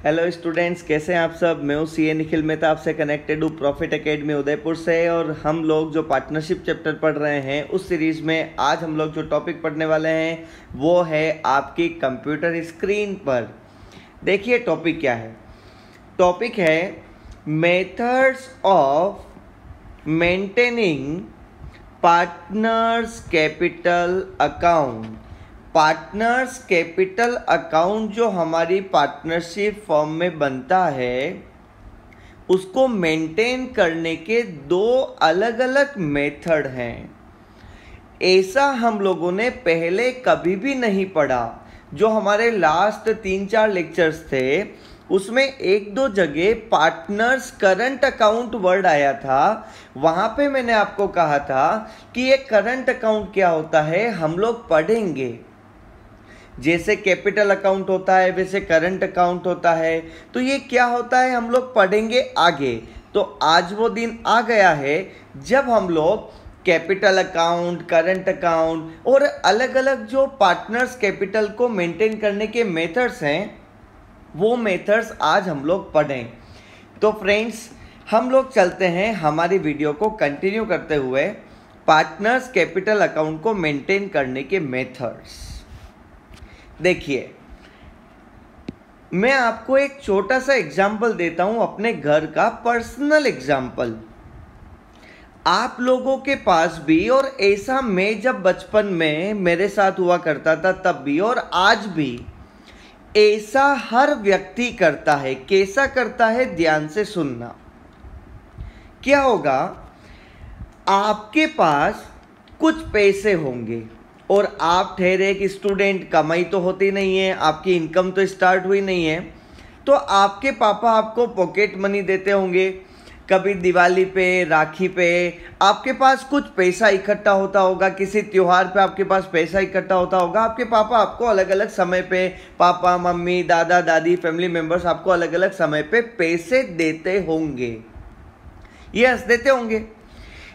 Hello students, कैसे हैं आप सब। मैं हूँ सीए निखिल मेहता, आपसे कनेक्टेड हूँ प्रॉफिट एकेडमी उदयपुर से। और हम लोग जो पार्टनरशिप चैप्टर पढ़ रहे हैं उस सीरीज़ में आज हम लोग जो टॉपिक पढ़ने वाले हैं वो है आपकी कंप्यूटर स्क्रीन पर। देखिए टॉपिक क्या है। टॉपिक है methods of maintaining partners capital account. Partners capital account जो हमारी पार्टनरशिप फर्म में बनता है उसको मेंटेन करने के दो अलग अलग मेथड हैं। ऐसा हम लोगों ने पहले कभी भी नहीं पढ़ा। जो हमारे लास्ट 3-4 लेक्चर्स थे उसमें एक दो जगह पार्टनर्स करंट अकाउंट वर्ड आया था। वहाँ पे मैंने आपको कहा था कि ये करंट अकाउंट क्या होता है हम लोग पढ़ेंगे। जैसे कैपिटल अकाउंट होता है वैसे करंट अकाउंट होता है, तो ये क्या होता है हम लोग पढ़ेंगे आगे। तो आज वो दिन आ गया है जब हम लोग कैपिटल अकाउंट, करंट अकाउंट और अलग अलग जो पार्टनर्स कैपिटल को मेंटेन करने के मेथड्स हैं वो मेथड्स आज हम लोग पढ़ें। तो फ्रेंड्स हम लोग चलते हैं हमारी वीडियो को कंटिन्यू करते हुए पार्टनर्स कैपिटल अकाउंट को मेंटेन करने के मेथड्स। देखिए मैं आपको एक छोटा सा एग्जाम्पल देता हूं अपने घर का पर्सनल एग्जाम्पल। आप लोगों के पास भी, और ऐसा मैं जब बचपन में मेरे साथ हुआ करता था तब भी और आज भी ऐसा हर व्यक्ति करता है। कैसा करता है ध्यान से सुनना। क्या होगा, आपके पास कुछ पैसे होंगे और आप ठहरे एक स्टूडेंट, कमाई तो होती नहीं है, आपकी इनकम तो स्टार्ट हुई नहीं है, तो आपके पापा आपको पॉकेट मनी देते होंगे। कभी दिवाली पे, राखी पे आपके पास कुछ पैसा इकट्ठा होता होगा, किसी त्योहार पे आपके पास पैसा इकट्ठा होता होगा। आपके पापा आपको अलग अलग समय पे, पापा मम्मी दादा दादी फैमिली मेम्बर्स आपको अलग अलग समय पे पैसे देते होंगे, यस देते होंगे।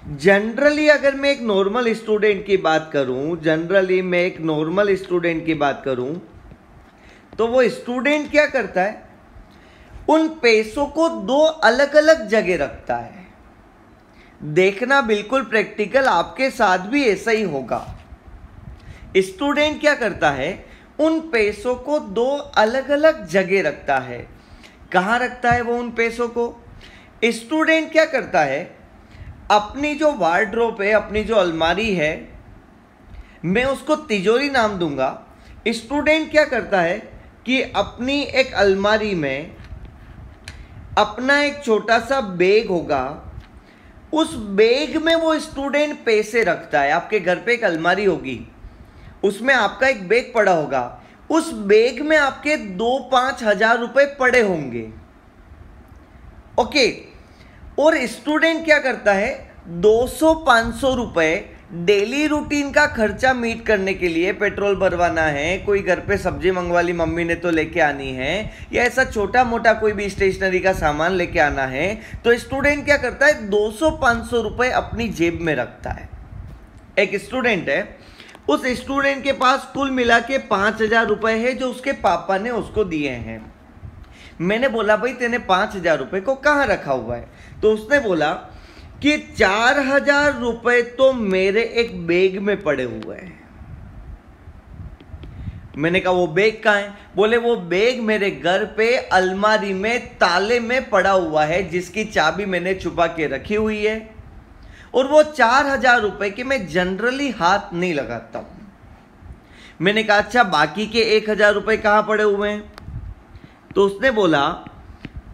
जनरली अगर मैं एक नॉर्मल स्टूडेंट की बात करूं, तो वो स्टूडेंट क्या करता है, उन पैसों को दो अलग अलग जगह रखता है। देखना बिल्कुल प्रैक्टिकल, आपके साथ भी ऐसा ही होगा। स्टूडेंट क्या करता है, उन पैसों को दो अलग अलग जगह रखता है। कहां रखता है वो उन पैसों को? स्टूडेंट क्या करता है, अपनी जो वार्डरोब है, अपनी जो अलमारी है, मैं उसको तिजोरी नाम दूंगा। स्टूडेंट क्या करता है कि अपनी एक अलमारी में अपना एक छोटा सा बैग होगा, उस बैग में वो स्टूडेंट पैसे रखता है। आपके घर पे एक अलमारी होगी, उसमें आपका एक बैग पड़ा होगा, उस बैग में आपके 2-5 हजार रुपए पड़े होंगे। ओके, और स्टूडेंट क्या करता है, 200-500 रुपए डेली रूटीन का खर्चा मीट करने के लिए, पेट्रोल भरवाना है, कोई घर पे सब्जी मंगवा ली मम्मी ने तो लेके आनी है, या ऐसा छोटा मोटा कोई भी स्टेशनरी का सामान लेके आना है, तो स्टूडेंट क्या करता है, 200-500 रुपए अपनी जेब में रखता है। एक स्टूडेंट है, उस स्टूडेंट के पास कुल मिला के 5,000 रुपए है जो उसके पापा ने उसको दिए हैं। मैंने बोला भाई तेने 5,000 रुपए को कहाँ रखा हुआ है? तो उसने बोला कि 4,000 रुपए तो मेरे एक बैग में पड़े हुए हैं। मैंने कहा वो बैग कहाँ है? बोले वो बैग मेरे घर पे अलमारी में ताले में पड़ा हुआ है, जिसकी चाबी मैंने छुपा के रखी हुई है, और वो 4,000 रुपए के मैं जनरली हाथ नहीं लगाता हूं। मैंने कहा अच्छा बाकी के 1,000 रुपए कहां पड़े हुए हैं? तो उसने बोला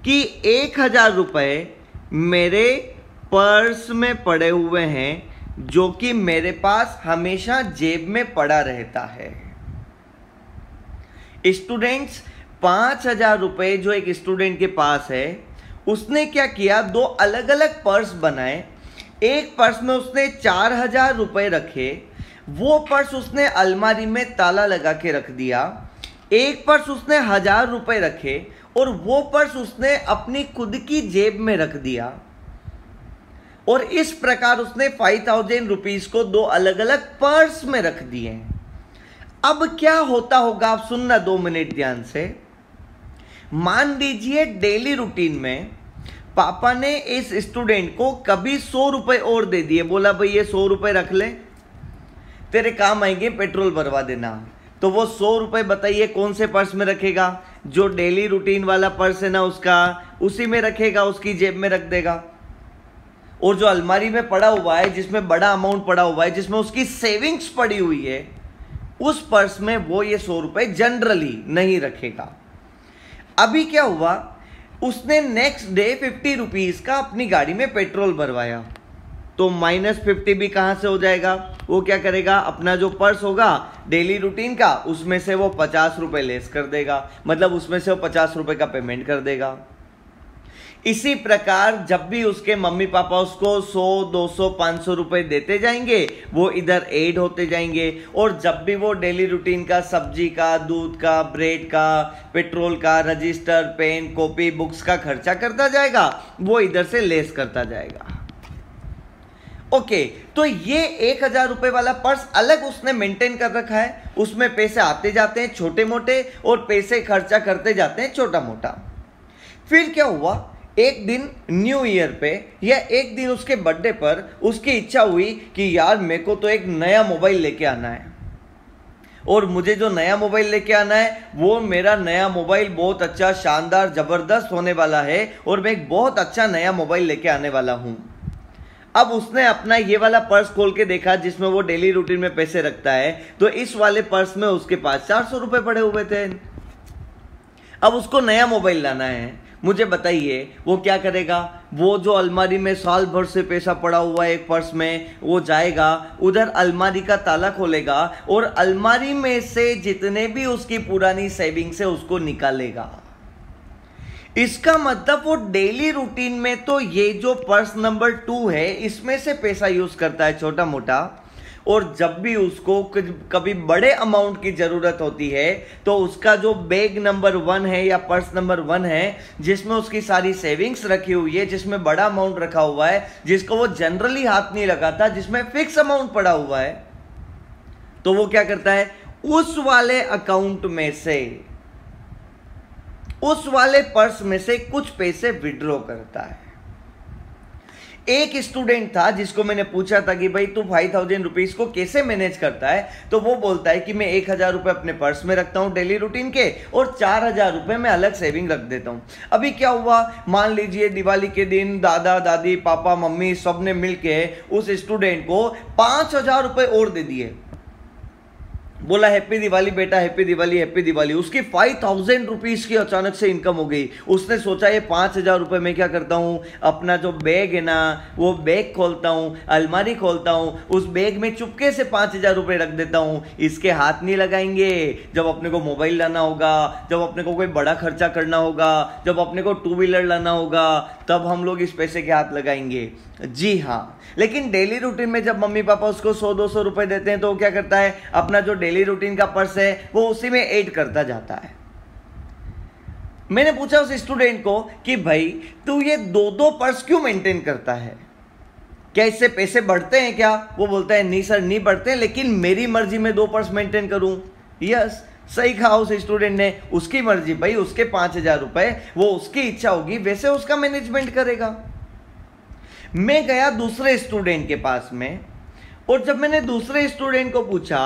कि 1,000 रुपए मेरे पर्स में पड़े हुए हैं, जो कि मेरे पास हमेशा जेब में पड़ा रहता है। स्टूडेंट्स, 5,000 रुपए जो एक स्टूडेंट के पास है, उसने क्या किया, दो अलग अलग पर्स बनाए। एक पर्स में उसने 4,000 रुपए रखे, वो पर्स उसने अलमारी में ताला लगा के रख दिया। एक पर्स उसने 1,000 रुपए रखे और वो पर्स उसने अपनी खुद की जेब में रख दिया, और इस प्रकार उसने 5,000 रुपीज को दो अलग अलग पर्स में रख दिए। अब क्या होता होगा आप सुनना 2 मिनट ध्यान से। मान लीजिए डेली रूटीन में पापा ने इस स्टूडेंट को कभी 100 रुपए और दे दिए, बोला भाई ये 100 रुपए रख ले, तेरे काम आएंगे, पेट्रोल भरवा देना। तो वो 100 रुपए बताइए कौन से पर्स में रखेगा? जो डेली रूटीन वाला पर्स है ना उसका, उसी में रखेगा, उसकी जेब में रख देगा। और जो अलमारी में पड़ा हुआ है, जिसमें बड़ा अमाउंट पड़ा हुआ है, जिसमें उसकी सेविंग्स पड़ी हुई है, उस पर्स में वो ये 100 रुपए जनरली नहीं रखेगा। अभी क्या हुआ, उसने नेक्स्ट डे 50 रुपीज का अपनी गाड़ी में पेट्रोल भरवाया, तो -50 भी कहां से हो जाएगा? वो क्या करेगा, अपना जो पर्स होगा डेली रूटीन का, उसमें से वो 50 रुपए लेस कर देगा, मतलब उसमें से वो 50 रुपए का पेमेंट कर देगा। इसी प्रकार जब भी उसके मम्मी पापा उसको 100, 200, 500 रुपए देते जाएंगे, वो इधर ऐड होते जाएंगे। और जब भी वो डेली रूटीन का सब्जी का, दूध का, ब्रेड का, पेट्रोल का, रजिस्टर, पेन, कॉपी, बुक्स का खर्चा करता जाएगा, वो इधर से लेस करता जाएगा। ओके, तो ये 1000 रुपए वाला पर्स अलग उसने मेंटेन कर रखा है, उसमें पैसे आते जाते हैं छोटे मोटे, और पैसे खर्चा करते जाते हैं छोटा मोटा। फिर क्या हुआ, एक दिन न्यू ईयर पे या एक दिन उसके बर्थडे पर उसकी इच्छा हुई कि यार मेरे को तो एक नया मोबाइल लेके आना है, और मुझे जो नया मोबाइल लेके आना है वो मेरा नया मोबाइल बहुत अच्छा, शानदार, जबरदस्त होने वाला है, और मैं एक बहुत अच्छा नया मोबाइल लेके आने वाला हूं। अब उसने अपना ये वाला पर्स खोल के देखा जिसमें वो डेली रूटीन में पैसे रखता है, तो इस वाले पर्स में उसके पास 400 रुपए पड़े हुए थे। अब उसको नया मोबाइल लाना है, मुझे बताइए वो क्या करेगा? वो जो अलमारी में साल भर से पैसा पड़ा हुआ है एक पर्स में, वो जाएगा उधर, अलमारी का ताला खोलेगा और अलमारी में से जितने भी उसकी पुरानी सेविंग्स है उसको निकालेगा। इसका मतलब वो डेली रूटीन में तो ये जो पर्स नंबर 2 है इसमें से पैसा यूज करता है छोटा मोटा, और जब भी उसको कभी बड़े अमाउंट की जरूरत होती है तो उसका जो बैग नंबर 1 है या पर्स नंबर 1 है, जिसमें उसकी सारी सेविंग्स रखी हुई है, जिसमें बड़ा अमाउंट रखा हुआ है, जिसको वो जनरली हाथ नहीं लगाता, जिसमें फिक्स अमाउंट पड़ा हुआ है, तो वो क्या करता है, उस वाले अकाउंट में से, उस वाले पर्स में से कुछ पैसे विड्रॉ करता है। एक स्टूडेंट था जिसको मैंने पूछा था कि भाई तू 5000 रुपीज को कैसे मैनेज करता है, तो वो बोलता है कि मैं 1000 रुपए अपने पर्स में रखता हूं डेली रूटीन के, और 4000 रुपए मैं अलग सेविंग रख देता हूं। अभी क्या हुआ, मान लीजिए दिवाली के दिन दादा दादी पापा मम्मी सबने मिलके उस स्टूडेंट को 5000 रुपए और दे दिए, बोला हैप्पी दिवाली बेटा, हैप्पी दिवाली, हैप्पी दिवाली। उसकी 5000 रुपीज की अचानक से इनकम हो गई। उसने सोचा ये 5000 रुपए मैं क्या करता हूं, अपना जो बैग है ना वो बैग खोलता हूं, अलमारी खोलता हूं, उस बैग में चुपके से 5000 रुपए रख देता हूं, इसके हाथ नहीं लगाएंगे। जब अपने को मोबाइल लाना होगा, जब अपने को कोई बड़ा खर्चा करना होगा, जब अपने को 2 व्हीलर लाना होगा, तब हम लोग इस पैसे के हाथ लगाएंगे। जी हाँ, लेकिन डेली रूटीन में जब मम्मी पापा उसको 100-200 रुपए देते हैं तो वो क्या करता है, अपना जो डेली रूटीन का पर्स है वो उसी में ऐड करता जाता है। मैंने पूछा उस स्टूडेंट को कि भाई तू ये 2-2 पर्स क्यों मेंटेन करता है, क्या इससे पैसे बढ़ते हैं क्या? वो बोलता है नहीं सर, नहीं बढ़ते, लेकिन मेरी मर्जी में 2 पर्स मेंटेन करूं। यस, सही कहा उस स्टूडेंट ने, उसकी मर्जी भाई, उसके 5000 रुपए, वो उसकी इच्छा होगी वैसे उसका मैनेजमेंट करेगा। मैं गया दूसरे स्टूडेंट के पास में, और जब मैंने दूसरे स्टूडेंट को पूछा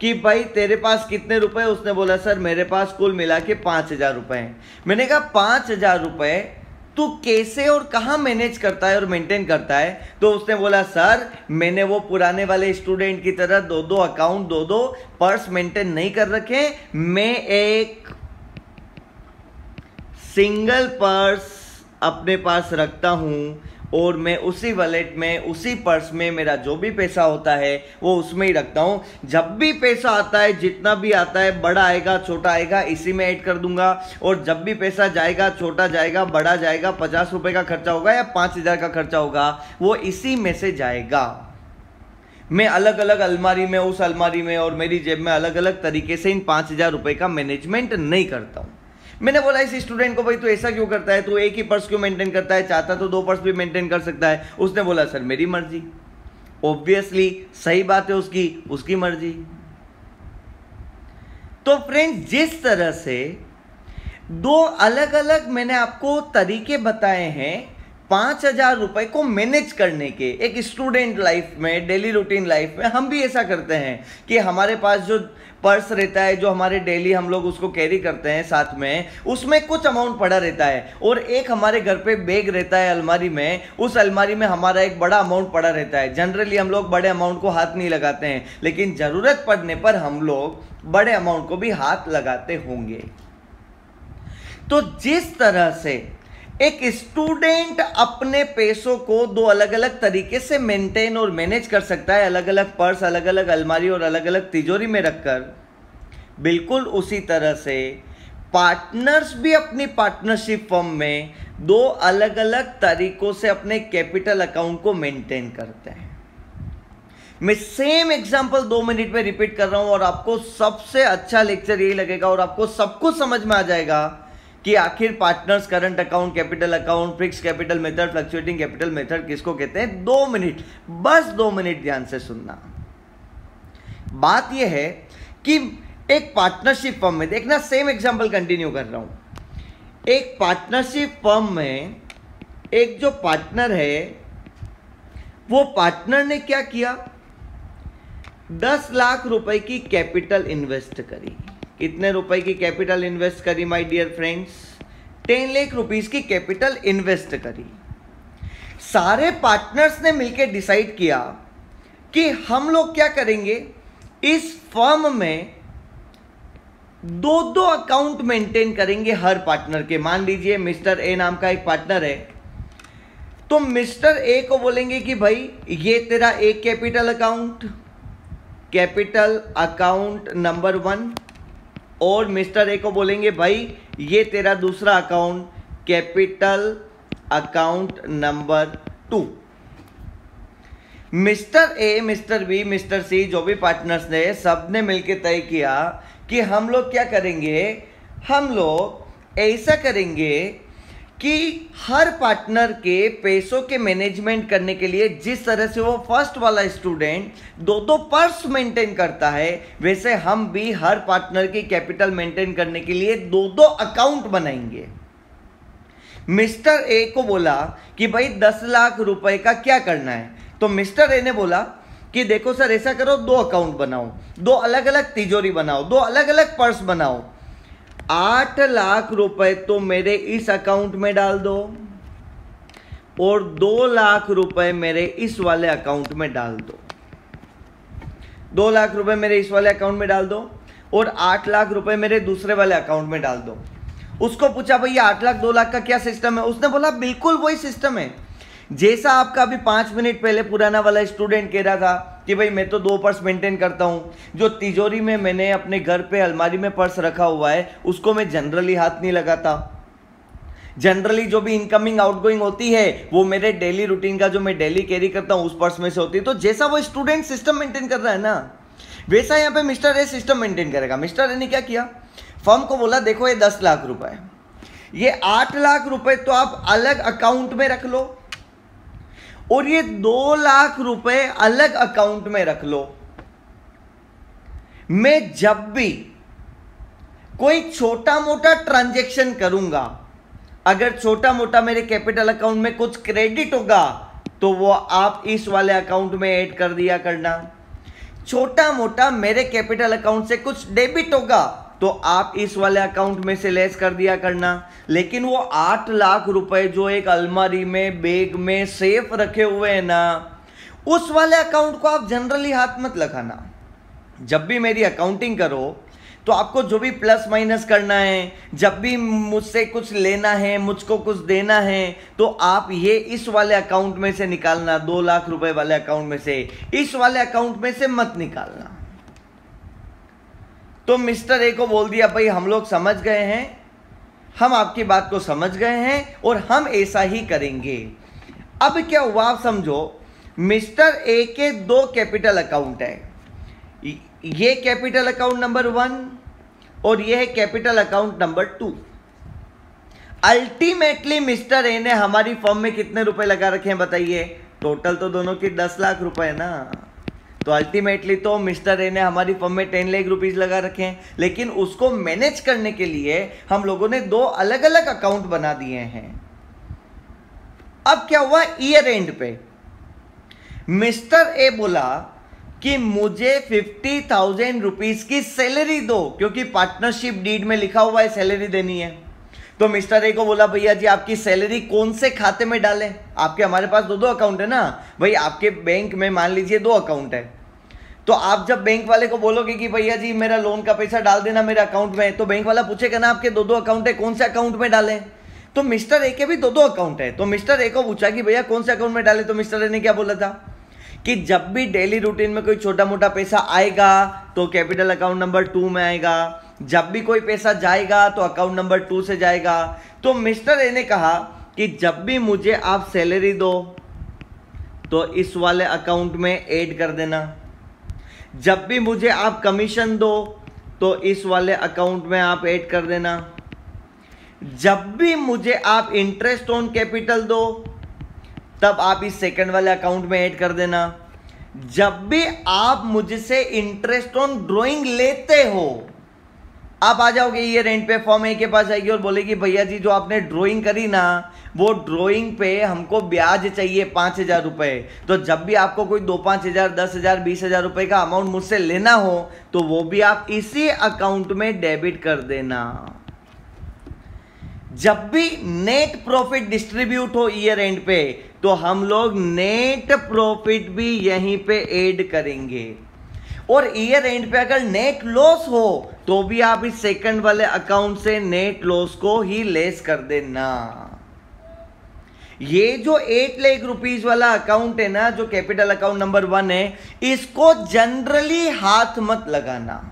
कि भाई तेरे पास कितने रुपए, उसने बोला सर मेरे पास कुल मिला के 5000 रुपए हैं। मैंने कहा 5000 रुपए तू कैसे और कहां मैनेज करता है और मेंटेन करता है? तो उसने बोला सर मैंने वो पुराने वाले स्टूडेंट की तरह 2-2 अकाउंट, 2-2 पर्स मेंटेन नहीं कर रखे, मैं एक सिंगल पर्स अपने पास रखता हूं, और मैं उसी वॉलेट में, उसी पर्स में मेरा जो भी पैसा होता है वो उसमें ही रखता हूं। जब भी पैसा आता है, जितना भी आता है, बड़ा आएगा छोटा आएगा, इसी में ऐड कर दूंगा, और जब भी पैसा जाएगा, छोटा जाएगा बड़ा जाएगा, 50 रुपए का खर्चा होगा या 5000 का खर्चा होगा, वो इसी में से जाएगा। मैं अलग अलग अलमारी में, उस अलमारी में और मेरी जेब में अलग अलग तरीके से इन 5000 रुपए का मैनेजमेंट नहीं करता हूं। मैंने बोला इस स्टूडेंट को भाई तू ऐसा क्यों करता है, तू एक ही पर्स क्यों मेंटेन करता है, चाहता तो 2 पर्स भी मेंटेन कर सकता है। उसने बोला सर मेरी मर्जी। ऑब्वियसली सही बात है, उसकी मर्जी। तो फ्रेंड्स, जिस तरह से दो अलग अलग मैंने आपको तरीके बताए हैं 5,000 रुपए को मैनेज करने के। एक स्टूडेंट लाइफ में, डेली रूटीन लाइफ में हम भी ऐसा करते हैं कि हमारे पास जो पर्स रहता है, जो हमारे डेली हम लोग उसको कैरी करते हैं साथ में, उसमें कुछ अमाउंट पड़ा रहता है, और एक हमारे घर पे बैग रहता है अलमारी में, उस अलमारी में हमारा एक बड़ा अमाउंट पड़ा रहता है। जनरली हम लोग बड़े अमाउंट को हाथ नहीं लगाते हैं, लेकिन ज़रूरत पड़ने पर हम लोग बड़े अमाउंट को भी हाथ लगाते होंगे। तो जिस तरह से एक स्टूडेंट अपने पैसों को दो अलग अलग तरीके से मेंटेन और मैनेज कर सकता है, अलग अलग पर्स, अलग अलग अलमारी और अलग अलग तिजोरी में रखकर, बिल्कुल उसी तरह से पार्टनर्स भी अपनी पार्टनरशिप फर्म में दो अलग अलग तरीकों से अपने कैपिटल अकाउंट को मेंटेन करते हैं। मैं सेम एग्जांपल 2 मिनट में रिपीट कर रहा हूं और आपको सबसे अच्छा लेक्चर यही लगेगा और आपको सब कुछ समझ में आ जाएगा कि आखिर partners, current account, capital account, fix capital method, fluctuating capital method किसको कहते हैं। 2 मिनट, बस 2 मिनट ध्यान से सुनना। बात यह है कि एक पार्टनरशिप फर्म में, देखना सेम एग्जांपल कंटिन्यू कर रहा हूं। एक पार्टनरशिप फर्म में एक जो पार्टनर है, वो पार्टनर ने क्या किया, 10 लाख रुपए की कैपिटल इन्वेस्ट करी। कितने रुपए की कैपिटल इन्वेस्ट करी my dear friends? 10 lakh rupees की कैपिटल इन्वेस्ट करी। सारे पार्टनर्स ने मिलकर डिसाइड किया कि हम लोग क्या करेंगे, इस फर्म में 2 अकाउंट मेंटेन करेंगे हर पार्टनर के। मान लीजिए मिस्टर ए नाम का एक पार्टनर है, तो मिस्टर ए को बोलेंगे कि भाई ये तेरा एक capital account, capital account number 1, और मिस्टर ए को बोलेंगे भाई ये तेरा दूसरा account, capital account number 2। Mister A, mister B, mister C, जो भी पार्टनर्स ने, सब ने मिलकर तय किया कि हम लोग क्या करेंगे, हम लोग ऐसा करेंगे कि हर पार्टनर के पैसों के मैनेजमेंट करने के लिए जिस तरह से वो फर्स्ट वाला स्टूडेंट 2 पर्स मेंटेन करता है, वैसे हम भी हर पार्टनर की कैपिटल मेंटेन करने के लिए 2 अकाउंट बनाएंगे। मिस्टर ए को बोला कि भाई 10 लाख रुपए का क्या करना है, तो मिस्टर ए ने बोला कि देखो सर ऐसा करो, 2 अकाउंट बनाओ, 2 अलग अलग तिजोरी बनाओ, 2 अलग अलग पर्स बनाओ। 8 लाख रुपए तो मेरे इस अकाउंट में डाल दो और 2 लाख रुपए मेरे इस वाले अकाउंट में डाल दो। 2 लाख रुपए मेरे इस वाले अकाउंट में डाल दो और 8 लाख रुपए मेरे दूसरे वाले अकाउंट में डाल दो। उसको पूछा भैया 8 लाख 2 लाख का क्या सिस्टम है, उसने बोला बिल्कुल वही सिस्टम है जैसा आपका अभी 5 मिनट पहले पुराना वाला स्टूडेंट कह रहा था कि भाई मैं तो 2 पर्स मेंटेन करता हूँ। जो तिजोरी में मैंने अपने घर पे अलमारी में पर्स रखा हुआ है उसको मैं जनरली हाथ नहीं लगाता। जनरली जो भी इनकमिंग आउटगोइंग होती है वो मेरे डेली रूटीन का जो मैं डेली कैरी करता हूँ उस पर्स में से होती है। तो जैसा वो स्टूडेंट सिस्टम मेंटेन कर रहा है ना, वैसा यहाँ पे मिस्टर ए सिस्टम मेंटेन करेगा। मिस्टर ए ने क्या किया, फर्म को बोला देखो ये 10 लाख रुपए, ये 8 लाख रुपए तो आप अलग अकाउंट में रख लो और ये 2 लाख रुपए अलग अकाउंट में रख लो। मैं जब भी कोई छोटा मोटा ट्रांजैक्शन करूंगा, अगर छोटा मोटा मेरे कैपिटल अकाउंट में कुछ क्रेडिट होगा तो वो आप इस वाले अकाउंट में ऐड कर दिया करना। छोटा मोटा मेरे कैपिटल अकाउंट से कुछ डेबिट होगा तो आप इस वाले अकाउंट में से लेस कर दिया करना। लेकिन वो 8 लाख रुपए जो एक अलमारी में, बैग में सेफ रखे हुए हैं ना, उस वाले अकाउंट को आप जनरली हाथ मत लगाना। जब भी मेरी अकाउंटिंग करो तो आपको जो भी प्लस माइनस करना है, जब भी मुझसे कुछ लेना है, मुझको कुछ देना है, तो आप ये इस वाले अकाउंट में से निकालना। 2 लाख रुपए वाले अकाउंट में से, इस वाले अकाउंट में से मत निकालना। तो मिस्टर ए को बोल दिया भाई हम लोग समझ गए हैं, हम आपकी बात को समझ गए हैं और हम ऐसा ही करेंगे। अब क्या हुआ आप समझो, मिस्टर ए के 2 कैपिटल अकाउंट है, ये कैपिटल अकाउंट नंबर 1 और ये है capital account number 2। Ultimately mister A ने हमारी फर्म में कितने रुपए लगा रखे हैं बताइए? टोटल तो दोनों की 10 लाख रुपए है ना, तो अल्टीमेटली तो मिस्टर ए ने हमारी फर्म में 10 लाख रुपीज लगा रखे हैं, लेकिन उसको मैनेज करने के लिए हम लोगों ने 2 अलग अलग अकाउंट बना दिए हैं। अब क्या हुआ, ईयर एंड पे मिस्टर ए बोला कि मुझे 50,000 रुपीज की सैलरी दो, क्योंकि पार्टनरशिप डीड में लिखा हुआ है सैलरी देनी है। तो मिस्टर ए को बोला भैया जी आपकी सैलरी कौन से खाते में डालें, आपके हमारे पास 2 अकाउंट है ना भाई, आपके बैंक में मान लीजिए 2 अकाउंट है, तो आप जब बैंक वाले को बोलोगे कि भैया जी मेरा लोन का पैसा डाल देना मेरे अकाउंट में, तो बैंक वाला पूछेगा ना आपके 2 अकाउंट है, कौन से अकाउंट में डालें। तो मिस्टर ए के भी 2 अकाउंट है, तो मिस्टर ए को पूछा कि भैया कौन से अकाउंट में डाले, तो मिस्टर ए ने क्या बोला था कि जब भी डेली रूटीन में कोई छोटा मोटा पैसा आएगा तो कैपिटल अकाउंट नंबर 2 में आएगा, जब भी कोई पैसा जाएगा तो अकाउंट नंबर 2 से जाएगा। तो मिस्टर ए ने कहा कि जब भी मुझे आप सैलरी दो तो इस वाले अकाउंट में ऐड कर देना, जब भी मुझे आप कमीशन दो तो इस वाले अकाउंट में आप ऐड कर देना, जब भी मुझे आप इंटरेस्ट ऑन कैपिटल दो तब आप इस सेकंड वाले अकाउंट में ऐड कर देना, जब भी आप मुझसे इंटरेस्ट ऑन ड्राइंग लेते हो, आप आ जाओगे ईयर एंड पे, फॉर्म ए के पास आएगी और बोलेगी भैया जी जो आपने ड्राइंग करी ना वो ड्राइंग पे हमको ब्याज चाहिए 5,000 रुपए, तो जब भी आपको कोई 2, 5,000, 10,000, 20,000 रुपए का अमाउंट मुझसे लेना हो तो वो भी आप इसी अकाउंट में डेबिट कर देना। जब भी नेट प्रॉफिट डिस्ट्रीब्यूट हो ईयर एंड पे तो हम लोग नेट प्रॉफिट भी यहीं पे ऐड करेंगे, और ईयर एंड पे अगर नेट लॉस हो तो भी आप इस सेकंड वाले अकाउंट से नेट लॉस को ही लेस कर देना। ये जो 8 लाख रुपीज वाला अकाउंट है ना, जो कैपिटल अकाउंट नंबर 1 है, इसको जनरली हाथ मत लगाना।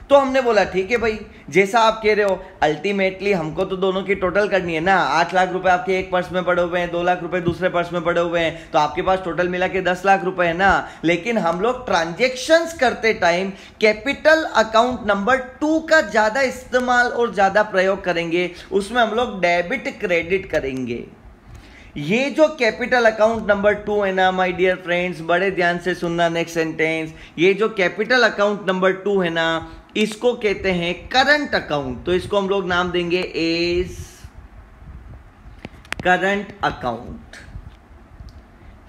तो हमने बोला ठीक है भाई जैसा आप कह रहे हो, अल्टीमेटली हमको तो दोनों की टोटल करनी है ना। 8 लाख रुपए आपके एक पर्स में पड़े हुए हैं, 2 लाख रुपए दूसरे पर्स में पड़े हुए हैं, तो आपके पास टोटल मिला के 10 लाख रुपए है ना। लेकिन हम लोग ट्रांजेक्शन्स करते टाइम कैपिटल अकाउंट नंबर 2 का ज्यादा इस्तेमाल और ज्यादा प्रयोग करेंगे, उसमें हम लोग डेबिट क्रेडिट करेंगे। ये जो कैपिटल अकाउंट नंबर 2 है ना माय डियर फ्रेंड्स, बड़े ध्यान से सुनना नेक्स्ट सेंटेंस, ये जो कैपिटल अकाउंट नंबर 2 है ना इसको कहते हैं करंट अकाउंट, तो इसको हम लोग नाम देंगे as current account.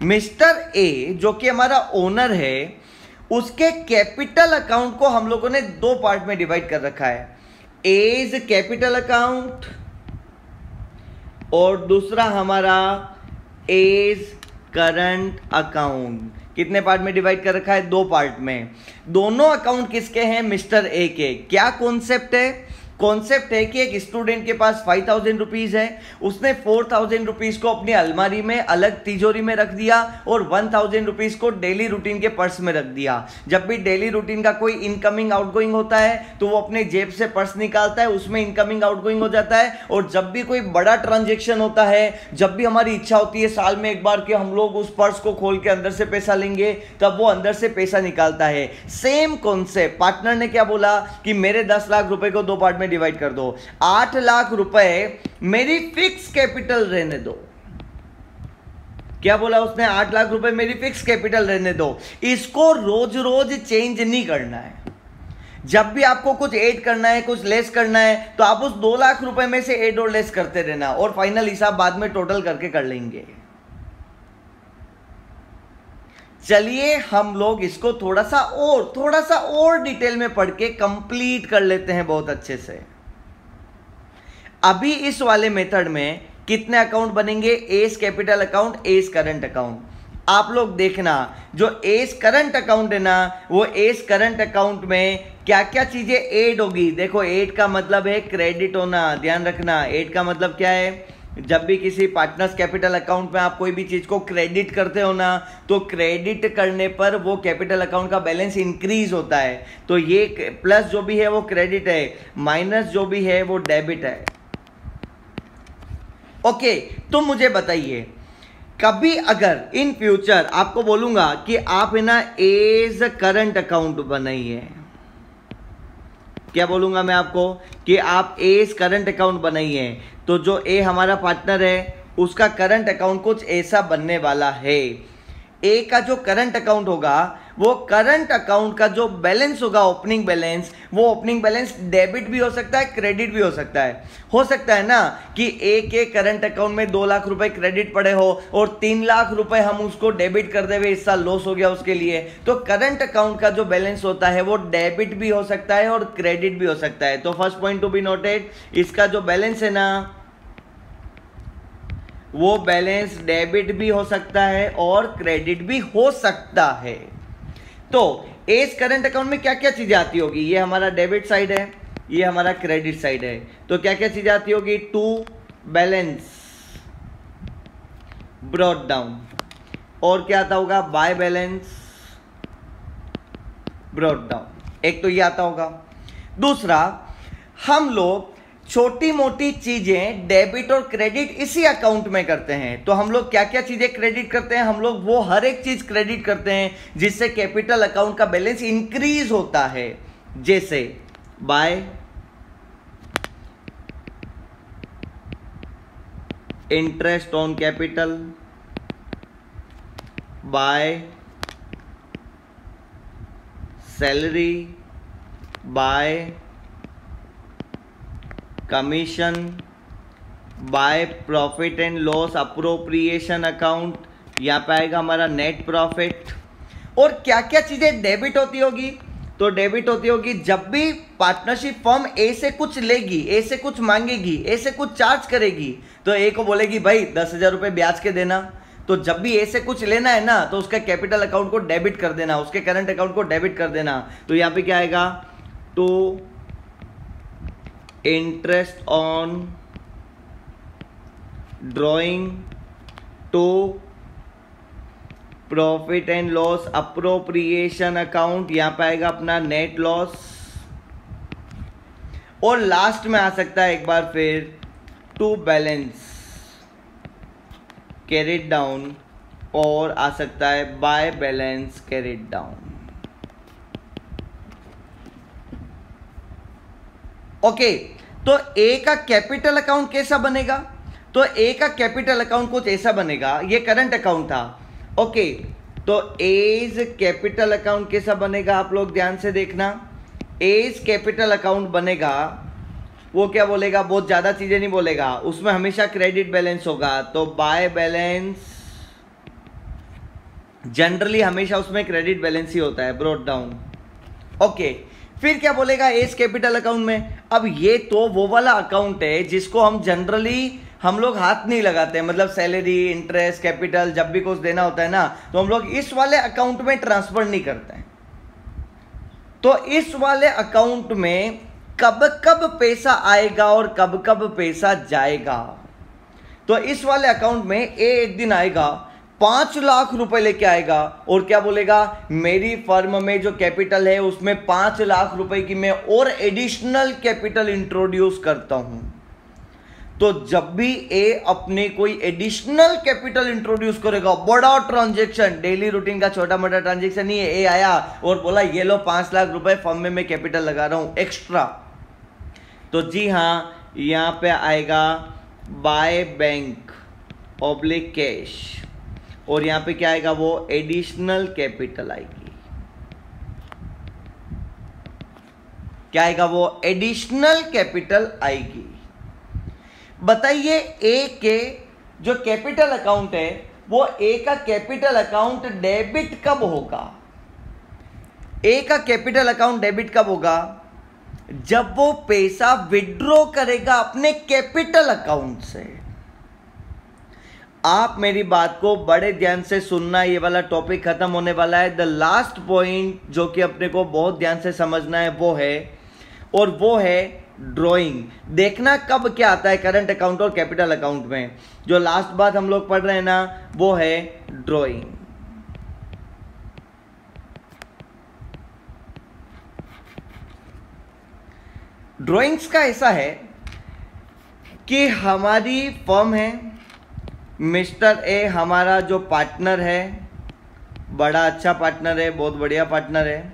Mister A जो कि हमारा ओनर है, उसके कैपिटल अकाउंट को हम लोगों ने 2 पार्ट में डिवाइड कर रखा है, एज कैपिटल अकाउंट और दूसरा हमारा एज करंट अकाउंट। कितने पार्ट में डिवाइड कर रखा है? 2 पार्ट में। दोनों अकाउंट किसके हैं? मिस्टर ए के। क्या कॉन्सेप्ट है? कॉन्सेप्ट है कि एक स्टूडेंट के पास 5,000 रुपीज है, उसने 4,000 रुपीज को अपनी अलमारी में अलग तिजोरी में रख दिया और 1,000 रुपीज को डेली रूटीन के पर्स में रख दिया। जब भी डेली रूटीन का कोई इनकमिंग आउटगोइंग होता है तो वो अपने जेब से पर्स निकालता है, उसमें इनकमिंग आउटगोइंग हो जाता है। और जब भी कोई बड़ा ट्रांजेक्शन होता है, जब भी हमारी इच्छा होती है साल में एक बार कि हम लोग उस पर्स को खोल के अंदर से पैसा लेंगे, तब वो अंदर से पैसा निकालता है। सेम कॉन्सेप्ट, पार्टनर ने क्या बोला कि मेरे 10 लाख रुपए को 2 पार्ट में डिवाइड कर दो, 8 लाख रुपए मेरी फिक्स कैपिटल रहने दो। क्या बोला उसने? 8 लाख रुपए मेरी फिक्स कैपिटल रहने दो, इसको रोज रोज चेंज नहीं करना है। जब भी आपको कुछ ऐड करना है, कुछ लेस करना है, तो आप उस 2 लाख रुपए में से ऐड और लेस करते रहना और फाइनल हिसाब बाद में टोटल करके कर लेंगे। चलिए हम लोग इसको थोड़ा सा और डिटेल में पढ़ के कंप्लीट कर लेते हैं बहुत अच्छे से। अभी इस वाले मेथड में कितने अकाउंट बनेंगे? As capital account, as current account. आप लोग देखना, जो एज करंट अकाउंट है ना, वो एज करंट अकाउंट में क्या क्या चीजें ऐड होगी। देखो, ऐड का मतलब है क्रेडिट होना, ध्यान रखना। ऐड का मतलब क्या है? जब भी किसी पार्टनर्स कैपिटल अकाउंट में आप कोई भी चीज को क्रेडिट करते हो ना, तो क्रेडिट करने पर वो कैपिटल अकाउंट का बैलेंस इंक्रीज होता है। तो ये प्लस जो भी है वो क्रेडिट है, माइनस जो भी है वो डेबिट है। ओके, तो मुझे बताइए, कभी अगर इन फ्यूचर आपको बोलूंगा कि आप है ना एज करंट अकाउंट बनाइए, क्या बोलूंगा मैं आपको कि आप एज करंट अकाउंट बनाइए, तो जो ए हमारा पार्टनर है उसका करंट अकाउंट कुछ ऐसा बनने वाला है। ए का जो करंट अकाउंट होगा, वो करंट अकाउंट का जो बैलेंस होगा, ओपनिंग बैलेंस, वो ओपनिंग बैलेंस डेबिट भी हो सकता है, क्रेडिट भी हो सकता है। हो सकता है ना कि ए के करंट अकाउंट में 2 लाख रुपए क्रेडिट पड़े हो और 3 लाख रुपए हम उसको डेबिट कर देवे, इस साल लॉस हो गया उसके लिए। तो करंट अकाउंट का जो बैलेंस होता है वो डेबिट भी हो सकता है और क्रेडिट भी हो सकता है। तो first point to be noted, इसका जो बैलेंस है ना, वो बैलेंस डेबिट भी हो सकता है और क्रेडिट भी हो सकता है। तो इस करंट अकाउंट में क्या क्या चीजें आती होगी? ये हमारा डेबिट साइड है, ये हमारा क्रेडिट साइड है। तो क्या क्या चीजें आती होगी? टू बैलेंस ब्रॉट डाउन, और क्या आता होगा? Bye balance brought down. एक तो ये आता होगा। दूसरा, हम लोग छोटी मोटी चीजें डेबिट और क्रेडिट इसी अकाउंट में करते हैं। तो हम लोग क्या क्या चीजें क्रेडिट करते हैं? हम लोग वो हर एक चीज क्रेडिट करते हैं जिससे कैपिटल अकाउंट का बैलेंस इंक्रीज होता है। जैसे bye interest on capital, by salary, bye commission, by profit and loss appropriation account, यहाँ पे आएगा हमारा नेट प्रॉफिट। और क्या क्या चीजें डेबिट होती होगी? तो डेबिट होती होगी जब भी पार्टनरशिप फर्म ए से कुछ लेगी, ए से कुछ मांगेगी, ए से कुछ चार्ज करेगी, तो ए को बोलेगी भाई 10,000 रुपये ब्याज के देना। तो जब भी ए से कुछ लेना है ना, तो उसका कैपिटल अकाउंट को डेबिट कर देना, उसके करंट अकाउंट को डेबिट कर देना। तो यहाँ पे क्या आएगा? तो interest on drawing to profit and loss appropriation account, यहां पे आएगा अपना नेट लॉस। और लास्ट में आ सकता है एक बार फिर टू बैलेंस कैरिड डाउन, और आ सकता है by balance carried down. Okay, तो ए का कैपिटल अकाउंट कैसा बनेगा? तो ए का कैपिटल अकाउंट कुछ ऐसा बनेगा, ये करंट अकाउंट था। ओके, तो एज कैपिटल अकाउंट कैसा बनेगा? आप लोग ध्यान से देखना। एज कैपिटल अकाउंट बनेगा, वो क्या बोलेगा? बहुत ज्यादा चीजें नहीं बोलेगा, उसमें हमेशा क्रेडिट बैलेंस होगा। तो बाय बैलेंस, जनरली हमेशा उसमें क्रेडिट बैलेंस ही होता है, ब्रॉट डाउन। ओके, फिर क्या बोलेगा एज कैपिटल अकाउंट में? अब ये तो वो वाला अकाउंट है जिसको हम जनरली हम लोग हाथ नहीं लगाते, मतलब सैलरी, इंटरेस्ट, कैपिटल जब भी कुछ देना होता है ना, तो हम लोग इस वाले अकाउंट में ट्रांसफर नहीं करते हैं। तो इस वाले अकाउंट में कब कब पैसा आएगा और कब कब पैसा जाएगा? तो इस वाले अकाउंट में ए एक दिन आएगा, 5 लाख रुपए लेके आएगा और क्या बोलेगा? मेरी फर्म में जो कैपिटल है उसमें 5 लाख रुपए की मैं और एडिशनल कैपिटल इंट्रोड्यूस करता हूं। तो जब भी ए अपने कोई एडिशनल कैपिटल इंट्रोड्यूस करेगा, बड़ा ट्रांजैक्शन, डेली रूटीन का छोटा मोटा ट्रांजैक्शन नहीं है, ए आया और बोला ये लो 5 लाख रुपए फर्म में मैं कैपिटल लगा रहा हूं एक्स्ट्रा, तो जी हां, यहां पे आएगा बाय बैंक ऑब्लिक कैश, और यहां पे क्या आएगा? वो एडिशनल कैपिटल आएगी। क्या आएगा? वो एडिशनल कैपिटल आएगी। बताइए ए के जो कैपिटल अकाउंट है, वो ए का कैपिटल अकाउंट डेबिट कब होगा? ए का कैपिटल अकाउंट डेबिट कब होगा? जब वो पैसा विड्रॉ करेगा अपने कैपिटल अकाउंट से। आप मेरी बात को बड़े ध्यान से सुनना, ये वाला टॉपिक खत्म होने वाला है। द लास्ट पॉइंट जो कि अपने को बहुत ध्यान से समझना है वो है, और वो है ड्राइंग। देखना कब क्या आता है करंट अकाउंट और कैपिटल अकाउंट में। जो लास्ट बात हम लोग पढ़ रहे हैं ना, वो है ड्राइंग। ड्राइंग्स का ऐसा है कि हमारी फर्म है, मिस्टर ए हमारा जो पार्टनर है, बड़ा अच्छा पार्टनर है, बहुत बढ़िया पार्टनर है।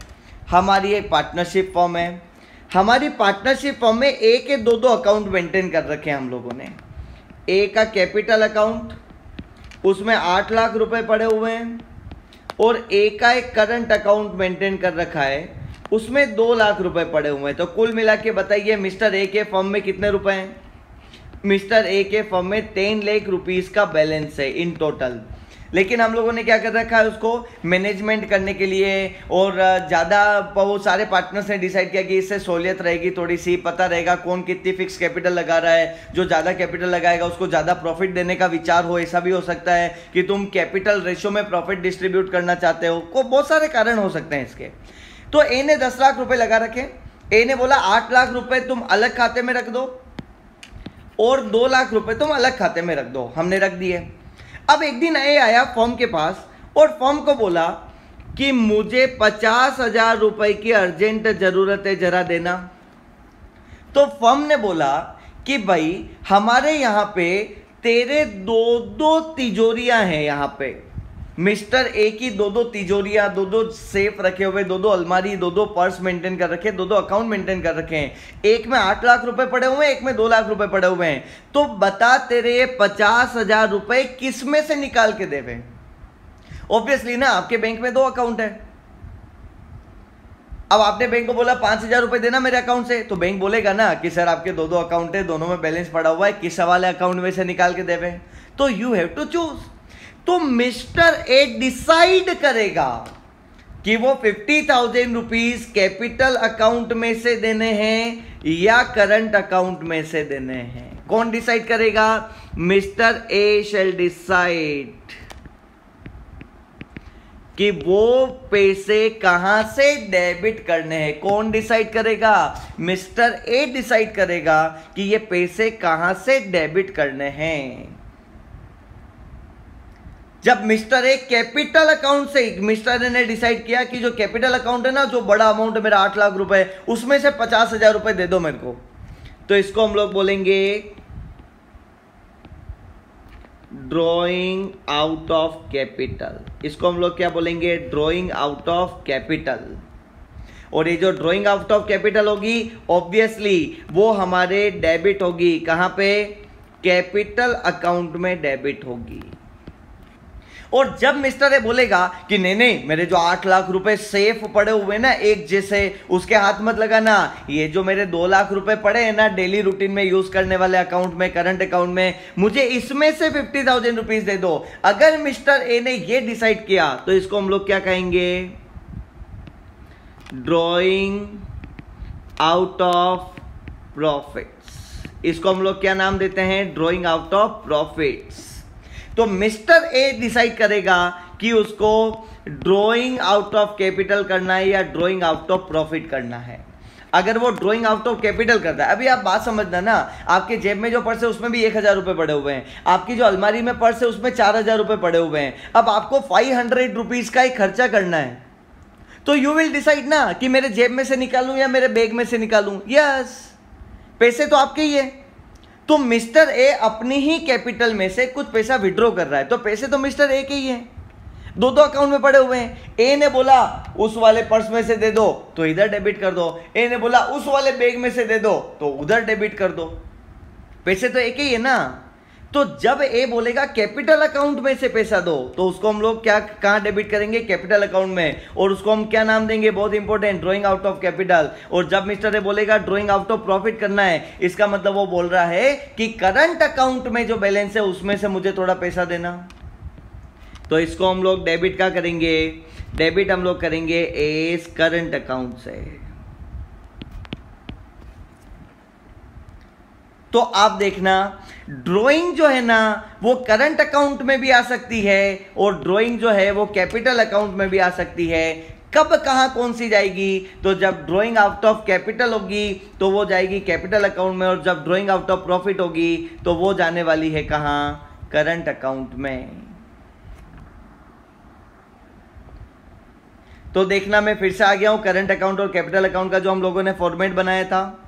हमारी एक पार्टनरशिप फर्म है। हमारी पार्टनरशिप फर्म में ए के 2 अकाउंट मेंटेन कर रखे हैं हम लोगों ने। ए का कैपिटल अकाउंट, उसमें 8 लाख रुपए पड़े हुए हैं, और ए का एक करंट अकाउंट मेंटेन कर रखा है, उसमें 2 लाख रुपए पड़े हुए हैं। तो कुल मिला के बताइए मिस्टर ए के फर्म में कितने रुपए हैं? मिस्टर ए के फर्म में 10 लाख रुपीस का बैलेंस है इन टोटल। लेकिन हम लोगों ने क्या कर रखा है, उसको मैनेजमेंट करने के लिए और ज़्यादा वो सारे पार्टनर्स ने डिसाइड किया कि इससे सहूलियत रहेगी, थोड़ी सी पता रहेगा कौन कितनी फिक्स कैपिटल लगा रहा है। जो ज़्यादा कैपिटल लगाएगा उसको ज़्यादा प्रॉफिट देने का विचार हो। ऐसा भी हो सकता है कि तुम कैपिटल रेशियो में प्रॉफिट डिस्ट्रीब्यूट करना चाहते हो, को बहुत सारे कारण हो सकते हैं इसके। तो ए ने 10 लाख रुपए लगा रखे। ए ने बोला 8 लाख रुपए तुम अलग खाते में रख दो और 2 लाख रुपए तुम अलग खाते में रख दो। हमने रख दिए। अब एक दिन ए आया फर्म के पास और फर्म को बोला कि मुझे 50,000 रुपए की अर्जेंट जरूरत है, जरा देना। तो फर्म ने बोला कि भाई हमारे यहां पे तेरे 2 तिजोरियां हैं, यहां पे मिस्टर ए की 2 तिजोरियां, 2 सेफ रखे हुए, 2 अलमारी, 2 पर्स मेंटेन कर रखे, 2 अकाउंट मेंटेन कर रखे हैं। एक में 8 लाख रुपए पड़े हुए हैं, एक में 2 लाख रुपए पड़े हुए हैं। तो बता तेरे 50,000 रुपए किस में से निकाल के देवे? ऑब्वियसली ना, आपके बैंक में 2 अकाउंट है। अब आपने बैंक को बोला 5,000 रुपए देना मेरे अकाउंट से, तो बैंक बोलेगा ना कि सर आपके 2 अकाउंट है, दोनों में बैलेंस पड़ा हुआ है, किस वाले अकाउंट में से निकाल के देवे? तो यू हैव टू चूज। तो मिस्टर ए डिसाइड करेगा कि वो 50,000 रुपीज कैपिटल अकाउंट में से देने हैं या करंट अकाउंट में से देने हैं। कौन डिसाइड करेगा? मिस्टर ए शैल डिसाइड कि वो पैसे कहां से डेबिट करने हैं। कौन डिसाइड करेगा? मिस्टर ए डिसाइड करेगा कि ये पैसे कहां से डेबिट करने हैं। जब मिस्टर ए कैपिटल अकाउंट से, मिस्टर ए ने डिसाइड किया कि जो कैपिटल अकाउंट है ना, जो बड़ा अमाउंट है मेरा 8 लाख रुपए, उसमें से 50,000 रुपए दे दो मेरे को, तो इसको हम लोग बोलेंगे ड्रॉइंग आउट ऑफ कैपिटल। इसको हम लोग क्या बोलेंगे? Drawing out of capital. और ये जो ड्रॉइंग आउट ऑफ कैपिटल होगी, ऑब्वियसली वो हमारे डेबिट होगी। कहां पे? कैपिटल अकाउंट में डेबिट होगी। और जब मिस्टर ए बोलेगा कि नहीं नहीं, मेरे जो 8 लाख रुपए सेफ पड़े हुए ना एक जैसे, उसके हाथ मत लगाना, ये जो मेरे 2 लाख रुपए पड़े हैं ना डेली रूटीन में यूज करने वाले अकाउंट में, करंट अकाउंट में, मुझे इसमें से 50,000 रुपीज दे दो। अगर मिस्टर ए ने ये डिसाइड किया तो इसको हम लोग क्या कहेंगे? Drawing out of profits. इसको हम लोग क्या नाम देते हैं? Drawing out of profits. तो मिस्टर ए डिसाइड करेगा कि उसको ड्रॉइंग आउट ऑफ कैपिटल करना है या ड्रॉइंग आउट ऑफ प्रॉफिट करना है। अगर वो ड्रॉइंग आउट ऑफ कैपिटल करता है, अभी आप बात समझना ना, आपके जेब में जो पर्स है उसमें भी 1,000 रुपए पड़े हुए हैं, आपकी जो अलमारी में पर्स है उसमें 4,000 रुपए पड़े हुए हैं। अब आपको 500 रुपीज का एक खर्चा करना है, तो यू विल डिसाइड ना कि मेरे जेब में से निकालूं या मेरे बैग में से निकालूं। यस, पैसे तो आपके ही है। तो मिस्टर ए अपनी ही कैपिटल में से कुछ पैसा विड्रॉ कर रहा है, तो पैसे तो मिस्टर ए के ही हैं, 2 अकाउंट में पड़े हुए हैं। ए ने बोला उस वाले पर्स में से दे दो, तो इधर डेबिट कर दो। ए ने बोला उस वाले बैग में से दे दो, तो उधर डेबिट कर दो। पैसे तो एक ही है ना। तो जब ए बोलेगा कैपिटल अकाउंट में से पैसा दो, तो उसको हम लोग क्या कहां डेबिट करेंगे? कैपिटल अकाउंट में। और उसको हम क्या नाम देंगे? बहुत important, drawing out of capital. और जब मिस्टर ए बोलेगा ड्रॉइंग आउट ऑफ प्रॉफिट करना है, इसका मतलब वो बोल रहा है कि करंट अकाउंट में जो बैलेंस है उसमें से मुझे थोड़ा पैसा देना। तो इसको हम लोग डेबिट क्या करेंगे? डेबिट हम लोग करेंगे एज करंट अकाउंट से। तो आप देखना, ड्राइंग जो है ना वो करंट अकाउंट में भी आ सकती है और ड्राइंग जो है वो कैपिटल अकाउंट में भी आ सकती है। कब कहां कौन सी जाएगी? तो जब ड्राइंग आउट ऑफ कैपिटल होगी तो वो जाएगी कैपिटल अकाउंट में, और जब ड्राइंग आउट ऑफ प्रॉफिट होगी तो वो जाने वाली है कहां? करंट अकाउंट में। तो देखना, मैं फिर से आ गया हूं करंट अकाउंट और कैपिटल अकाउंट का जो हम लोगों ने फॉर्मेट बनाया था।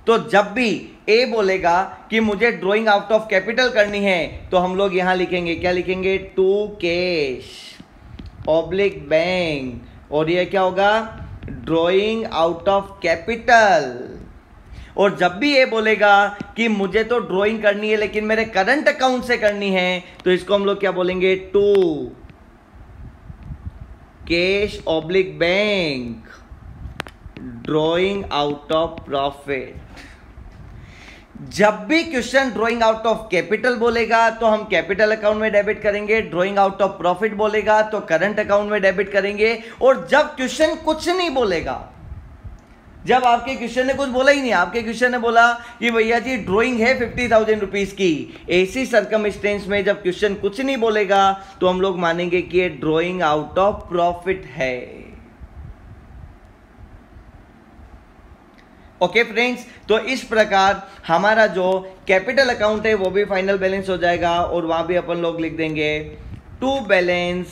तो जब भी ए बोलेगा कि मुझे ड्राइंग आउट ऑफ कैपिटल करनी है, तो हम लोग यहां लिखेंगे, क्या लिखेंगे? टू कैश ऑब्लिक बैंक, और ये क्या होगा? Drawing out of capital. और जब भी ए बोलेगा कि मुझे तो ड्राइंग करनी है लेकिन मेरे करंट अकाउंट से करनी है, तो इसको हम लोग क्या बोलेंगे? To cash oblique bank, drawing out of profit. जब भी question drawing out of capital बोलेगा तो हम कैपिटल अकाउंट में डेबिट करेंगे, ड्रॉइंग आउट ऑफ प्रॉफिट बोलेगा तो करंट अकाउंट में डेबिट करेंगे। और जब क्वेश्चन कुछ नहीं बोलेगा, जब आपके क्वेश्चन ने कुछ बोला ही नहीं, आपके क्वेश्चन ने बोला कि भैया जी ड्राइंग है 50,000 रुपीज की, ऐसी सर्कमस्टेंस में जब क्वेश्चन कुछ नहीं बोलेगा तो हम लोग मानेंगे कि ये ड्राइंग आउट ऑफ प्रॉफिट है। ओके फ्रेंड्स, तो इस प्रकार हमारा जो कैपिटल अकाउंट है वो भी फाइनल बैलेंस हो जाएगा और वहां भी अपन लोग लिख देंगे टू बैलेंस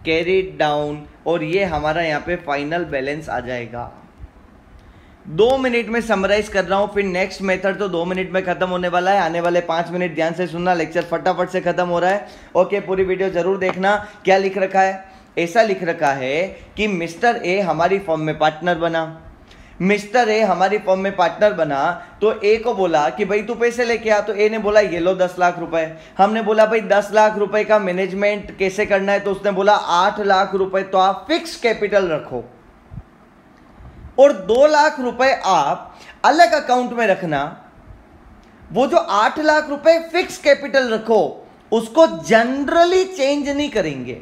कैरीड डाउन, और ये हमारा यहाँ पे फाइनल बैलेंस आ जाएगा। 2 मिनट में समराइज कर रहा हूं, फिर नेक्स्ट मेथड तो 2 मिनट में खत्म होने वाला है। आने वाले 5 मिनट ध्यान से सुनना, लेक्चर फटाफट से खत्म हो रहा है। ओके, पूरी वीडियो जरूर देखना। क्या लिख रखा है? ऐसा लिख रखा है कि मिस्टर ए हमारी फर्म में पार्टनर बना। मिस्टर ए हमारी फर्म में पार्टनर बना तो ए को बोला कि भाई तू पैसे लेके आ, तो ए ने बोला ये लो 10 लाख रुपए। हमने बोला भाई 10 लाख रुपए का मैनेजमेंट कैसे करना है, तो उसने बोला 8 लाख रुपए तो आप फिक्स कैपिटल रखो और 2 लाख रुपए आप अलग अकाउंट में रखना। वो जो 8 लाख रुपए फिक्स कैपिटल रखो उसको जनरली चेंज नहीं करेंगे।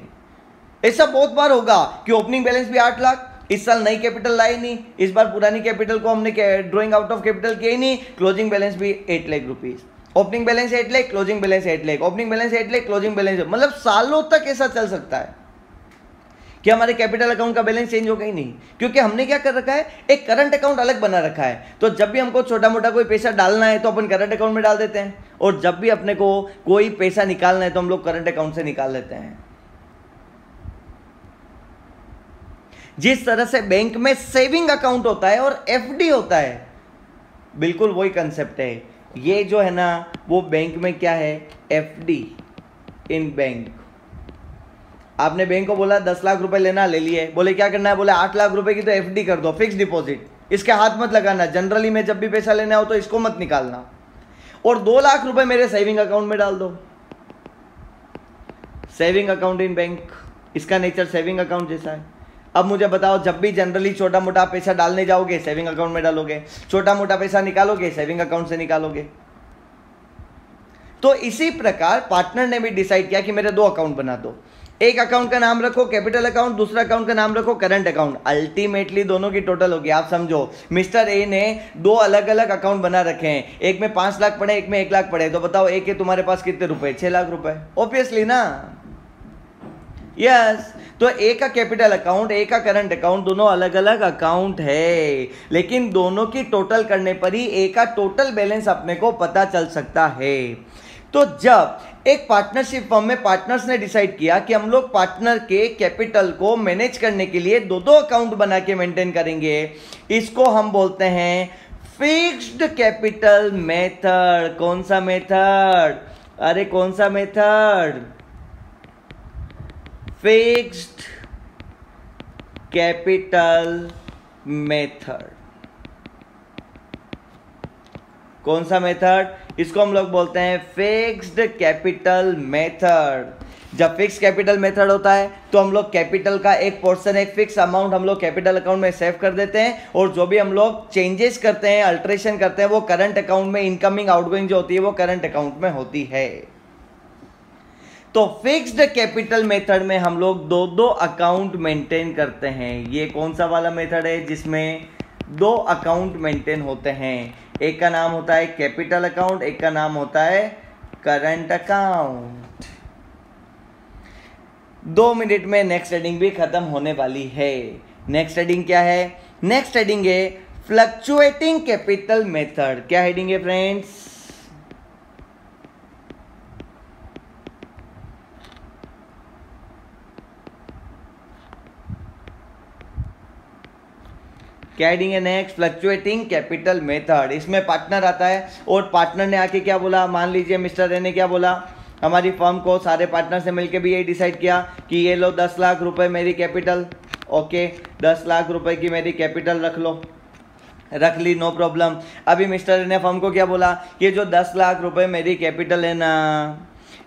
ऐसा बहुत बार होगा कि ओपनिंग बैलेंस भी 8 लाख, इस साल नई कैपिटल लाए नहीं, इस बार पुरानी कैपिटल को हमने ड्राइंग आउट ऑफ कैपिटल किया ही नहीं, क्लोजिंग बैलेंस भी 8 lakh rupees, opening balance 8 lakh, closing balance 8 lakh, opening balance 8 lakh, closing balance, मतलब सालों तक ऐसा चल सकता है कि हमारे कैपिटल अकाउंट का बैलेंस चेंज होगा ही नहीं, क्योंकि हमने क्या कर रखा है, एक करंट अकाउंट अलग बना रखा है। तो जब भी हमको छोटा मोटा कोई पैसा डालना है तो अपन करंट अकाउंट में डाल देते हैं, और जब भी अपने को कोई पैसा निकालना है तो हम लोग करंट अकाउंट से निकाल लेते हैं। जिस तरह से बैंक में सेविंग अकाउंट होता है और एफडी होता है, बिल्कुल वही कंसेप्ट है। ये जो है ना वो बैंक में क्या है, एफडी इन बैंक। आपने बैंक को बोला 10 लाख रुपए लेना, ले लिए, बोले क्या करना है, बोले 8 लाख रुपए की तो एफडी कर दो, फिक्स डिपॉजिट, इसके हाथ मत लगाना, जनरली में जब भी पैसा लेना हो तो इसको मत निकालना, और 2 लाख रुपए मेरे सेविंग अकाउंट में डाल दो। सेविंग अकाउंट इन बैंक, इसका नेचर सेविंग अकाउंट जैसा है। अब मुझे बताओ, जब भी जनरली छोटा मोटा पैसा डालने जाओगे सेविंग अकाउंट में डालोगे, छोटा मोटा पैसा निकालोगे सेविंग अकाउंट से निकालोगे। तो इसी प्रकार पार्टनर ने भी डिसाइड किया कि मेरे 2 अकाउंट बना दो, एक अकाउंट का नाम रखो कैपिटल अकाउंट, दूसरा अकाउंट का नाम रखो करंट अकाउंट। अल्टीमेटली दोनों की टोटल होगी। आप समझो, मिस्टर ए ने 2 अलग अलग अकाउंट बना रखे हैं, एक में 5 लाख पड़े, एक में 1 लाख पड़े, तो बताओ एक है तुम्हारे पास कितने रुपए, 6 लाख रुपए, ऑब्वियसली ना, यस। तो एक का कैपिटल अकाउंट, एक का करंट अकाउंट, दोनों अलग अलग अकाउंट है, लेकिन दोनों की टोटल करने पर ही एक का टोटल बैलेंस अपने को पता चल सकता है। तो जब एक पार्टनरशिप फर्म में पार्टनर्स ने डिसाइड किया कि हम लोग पार्टनर के कैपिटल को मैनेज करने के लिए 2 अकाउंट बना के मेंटेन करेंगे, इसको हम बोलते हैं फिक्स्ड कैपिटल मेथड। कौन सा मेथड? अरे कौन सा मेथड? Fixed capital method. कौन सा मेथड? इसको हम लोग बोलते हैं फिक्स्ड कैपिटल मेथड। जब फिक्स कैपिटल मेथड होता है तो हम लोग कैपिटल का एक पोर्शन, एक फिक्स अमाउंट हम लोग कैपिटल अकाउंट में सेव कर देते हैं, और जो भी हम लोग चेंजेस करते हैं, अल्टरेशन करते हैं, वो करंट अकाउंट में, इनकमिंग आउटगोइंग जो होती है वो करंट अकाउंट में होती है। तो फिक्स्ड कैपिटल मेथड में हम लोग 2 अकाउंट मेंटेन करते हैं। ये कौन सा वाला मेथड है जिसमें 2 अकाउंट मेंटेन होते हैं? एक का नाम होता है कैपिटल अकाउंट, एक का नाम होता है करंट अकाउंट। 2 मिनट में नेक्स्ट हेडिंग भी खत्म होने वाली है। नेक्स्ट हेडिंग क्या है? नेक्स्ट हेडिंग है फ्लक्चुएटिंग कैपिटल मेथड। क्या हेडिंग है फ्रेंड्स? क्या हेडिंग है नेक्स्ट? Fluctuating capital method. इसमें पार्टनर आता है और पार्टनर ने आके क्या बोला, मान लीजिए मिस्टर ए ने क्या बोला, हमारी फर्म को सारे पार्टनर से मिलकर भी यही डिसाइड किया कि ये लो 10 लाख रुपए मेरी कैपिटल, ओके 10 लाख रुपए की मेरी कैपिटल रख लो, रख ली, नो प्रॉब्लम। अभी मिस्टर ए ने फर्म को क्या बोला कि जो 10 लाख रुपए मेरी कैपिटल है ना,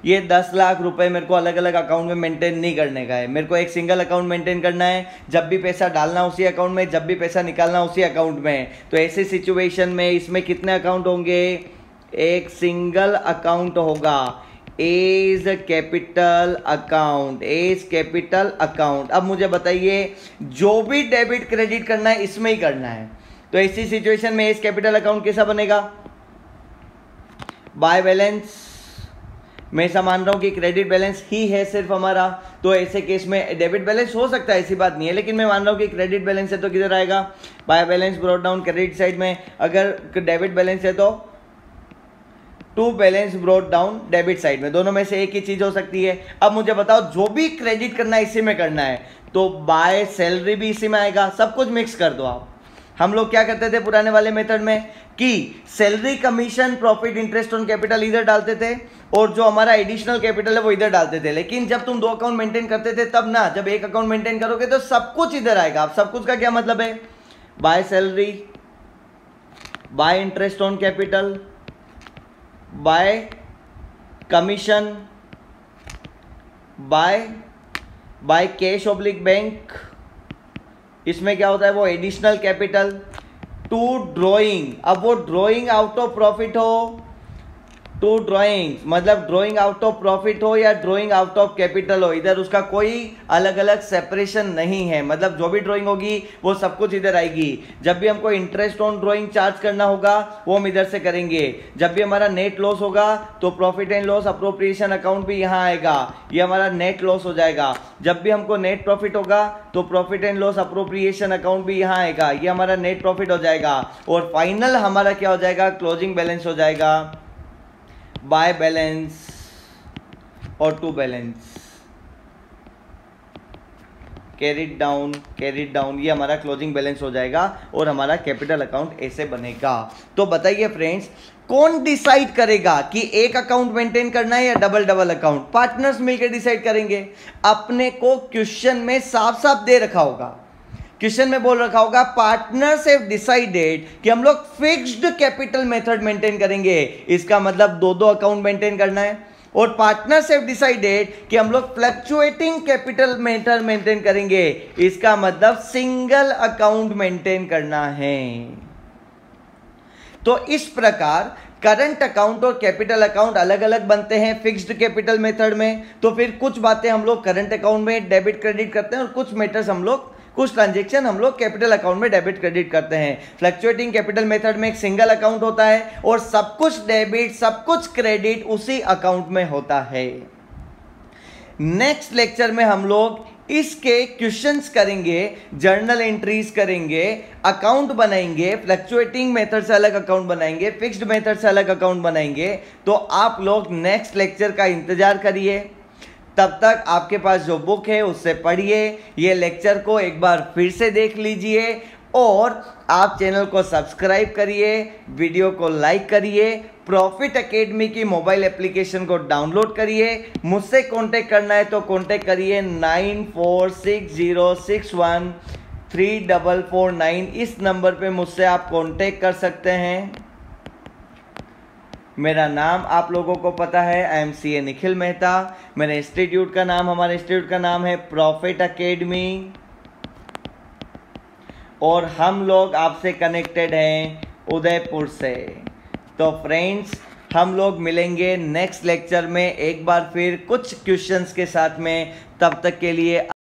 ये 10 लाख रुपए मेरे को अलग अलग अकाउंट में मेंटेन नहीं करने का है, मेरे को एक सिंगल अकाउंट मेंटेन करना है। जब भी पैसा डालना उसी अकाउंट में, जब भी पैसा निकालना उसी अकाउंट में। तो ऐसी सिचुएशन में इसमें कितने अकाउंट होंगे? एक सिंगल अकाउंट होगा, as capital account, as capital account. अब मुझे बताइए, जो भी डेबिट क्रेडिट करना है इसमें ही करना है। तो ऐसी सिचुएशन में एज कैपिटल अकाउंट कैसा बनेगा? By balance. मैं ऐसा मान रहा हूं कि क्रेडिट बैलेंस ही है सिर्फ हमारा, तो ऐसे केस में डेबिट बैलेंस हो सकता है, ऐसी बात नहीं है, लेकिन मैं मान रहा हूं कि क्रेडिट बैलेंस है तो किधर आएगा? By balance brought down credit side में। अगर डेबिट बैलेंस है तो to balance brought down debit side में। दोनों में से एक ही चीज हो सकती है। अब मुझे बताओ, जो भी क्रेडिट करना है इसी में करना है, तो बाय सैलरी भी इसी में आएगा। सब कुछ मिक्स कर दो आप। हम लोग क्या करते थे पुराने वाले मेथड में कि salary, commission, profit, interest on capital इधर डालते थे और जो हमारा एडिशनल कैपिटल है वो इधर डालते थे। लेकिन जब तुम 2 अकाउंट मेंटेन करते थे तब ना, जब एक अकाउंट मेंटेन करोगे तो सब कुछ इधर आएगा। अब सब कुछ का क्या मतलब है? By salary, bye interest on capital, bye commission, by cash oblique bank. इसमें क्या होता है? वो एडिशनल कैपिटल टू ड्रॉइंग। अब वो ड्रॉइंग आउट ऑफ प्रॉफिट हो, टू ड्रॉइंग मतलब ड्रॉइंग आउट ऑफ प्रॉफिट हो या ड्रॉइंग आउट ऑफ कैपिटल हो, इधर उसका कोई अलग अलग सेपरेशन नहीं है। मतलब जो भी ड्रॉइंग होगी वो सब कुछ इधर आएगी। जब भी हमको इंटरेस्ट ऑन ड्रॉइंग चार्ज करना होगा वो हम इधर से करेंगे। जब भी हमारा नेट लॉस होगा तो profit and loss appropriation account भी यहाँ आएगा, ये हमारा नेट लॉस हो जाएगा। जब भी हमको नेट प्रॉफिट होगा तो profit and loss appropriation account भी यहाँ आएगा, ये हमारा नेट प्रॉफिट हो जाएगा। और फाइनल हमारा क्या हो जाएगा? क्लोजिंग बैलेंस हो जाएगा, बाय बैलेंस और टू बैलेंस, कैरिड डाउन, ये हमारा क्लोजिंग बैलेंस हो जाएगा और हमारा कैपिटल अकाउंट ऐसे बनेगा। तो बताइए फ्रेंड्स, कौन डिसाइड करेगा कि एक अकाउंट मेंटेन करना है या डबल डबल अकाउंट? पार्टनर्स मिलकर डिसाइड करेंगे। अपने को क्वेश्चन में साफ साफ दे रखा होगा, क्वेश्चन में बोल रखा होगा पार्टनर्स हैव डिसाइडेड कि हम लोग फिक्स्ड कैपिटल मेथड मेंटेन करेंगे। इसका मतलब 2 अकाउंट मेंटेन करना है। और पार्टनर्स हैव डिसाइडेड कि हम लोग फ्लक्चुएटिंग कैपिटल मेथड मेंटेन करेंगे। इसका मतलब सिंगल अकाउंट मेंटेन करना है। तो इस प्रकार करंट अकाउंट और कैपिटल अकाउंट अलग अलग बनते हैं फिक्स्ड कैपिटल मेथड में। तो फिर कुछ बातें हम लोग करंट अकाउंट में डेबिट क्रेडिट करते हैं और कुछ मैटर्स हम लोग, कुछ ट्रांजैक्शन हम लोग कैपिटल अकाउंट में डेबिट क्रेडिट करते हैं। फ्लक्चुएटिंग कैपिटल मेथड में एक सिंगल अकाउंट होता है और सब कुछ डेबिट सब कुछ क्रेडिट उसी अकाउंट में होता है। नेक्स्ट लेक्चर में हम लोग इसके क्वेश्चंस करेंगे, जर्नल एंट्रीज करेंगे, अकाउंट बनाएंगे, फ्लक्चुएटिंग मेथड से अलग अकाउंट बनाएंगे, फिक्स्ड मेथड से अलग अकाउंट बनाएंगे। तो आप लोग नेक्स्ट लेक्चर का इंतजार करिए। तब तक आपके पास जो बुक है उससे पढ़िए, ये लेक्चर को एक बार फिर से देख लीजिए और आप चैनल को सब्सक्राइब करिए, वीडियो को लाइक करिए, प्रॉफिट एकेडमी की मोबाइल एप्लीकेशन को डाउनलोड करिए। मुझसे कांटेक्ट करना है तो कांटेक्ट करिए 9460613449। इस नंबर पे मुझसे आप कांटेक्ट कर सकते हैं। मेरा नाम आप लोगों को पता है, IMCA निखिल मेहता। मेरे इंस्टीट्यूट का नाम, हमारे इंस्टीट्यूट का नाम है प्रॉफिट एकेडमी और हम लोग आपसे कनेक्टेड हैं उदयपुर से। तो फ्रेंड्स, हम लोग मिलेंगे नेक्स्ट लेक्चर में एक बार फिर कुछ क्वेश्चंस के साथ में। तब तक के लिए